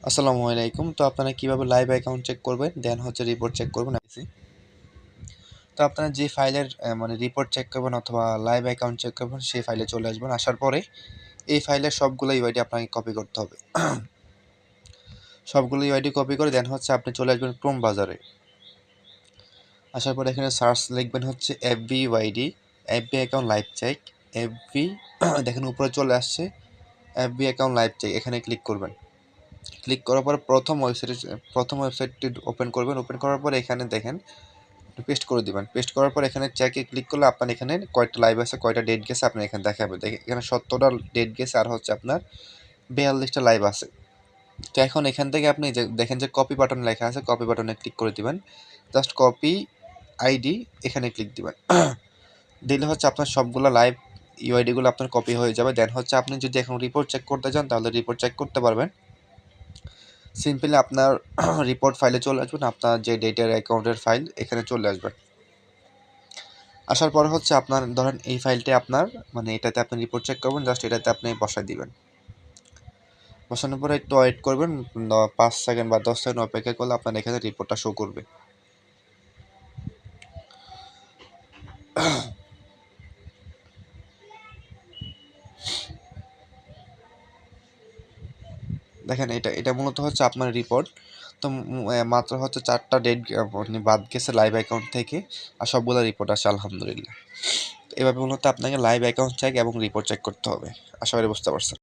আসসালামু আলাইকুম। তো আপনারা কিভাবে লাইভ অ্যাকাউন্ট চেক করবেন, দেন হচ্ছে রিপোর্ট চেক করবেন তো আপনারা যে ফাইলের মানে রিপোর্ট চেক করবেন অথবা লাইভ অ্যাকাউন্ট চেক করবেন সেই ফাইলে চলে আসবেন। আসার পরে এই ফাইলের সবগুলো ইউআইডি আপনাকে কপি করতে হবে। সবগুলো ইউআইডি কপি করে দেন হচ্ছে আপনি চলে আসবেন ক্রোম ব্রাউজারে। আসার পরে এখানে সার্চ লিখবেন হচ্ছে FB UID, FB account live check, FB দেখেন উপরে চলে আসছে এফবি অ্যাকাউন্ট লাইভ চেক, এখানে ক্লিক করবেন। ক্লিক করার পর প্রথম ওয়েবসাইটটি ওপেন করবেন। ওপেন করার পর এখানে দেখেন পেস্ট করে দিবেন। পেস্ট করার পর এখানে চেকে ক্লিক করলে আপনার এখানে কয়টা লাইভ আছে, কয়টা ডেট গেছে আপনার এখানে দেখাবে। এখানে 70টা ডেট গেছে আর হচ্ছে আপনার 42টা লাইভ আছে। তো এখন এখান থেকে আপনি যে দেখেন যে কপি বাটন লেখা আছে, কপি বাটনে ক্লিক করে দিবেন। জাস্ট কপি আইডি এখানে ক্লিক দিবেন। দিলে হচ্ছে আপনার সবগুলো লাইভ ইউআইডিগুলো আপনার কপি হয়ে যাবে। দেন হচ্ছে আপনি যদি এখন রিপোর্ট চেক করতে চান তাহলে রিপোর্ট চেক করতে পারবেন। সিম্পলি আপনার রিপোর্ট ফাইলে চলে আসবেন, আপনার যে ডেটার অ্যাকাউন্টের ফাইল এখানে চলে আসবেন। আসার পরে হচ্ছে আপনার ধরেন এই ফাইলটা আপনার মানে এটাতে আপনি রিপোর্ট চেক করবেন, জাস্ট এটাতে আপনি বসায় দিবেন। বসানোর পরে একটু ওয়েট করবেন, 5 সেকেন্ড বা 10 সেকেন্ড অপেক্ষা করলে আপনার এখানে রিপোর্টটা শো করবে। দেখেন এটা মূলত হচ্ছে আপনার রিপোর্ট। তো মাত্র হচ্ছে 4টা ডেট বাদ গেছে লাইভ অ্যাকাউন্ট থেকে, আর সবগুলো রিপোর্ট আছে আলহামদুলিল্লাহ। এভাবে মূলত আপনাকে লাইভ অ্যাকাউন্ট চেক এবং রিপোর্ট চেক করতে হবে। আশা করি বুঝতে পারছেন।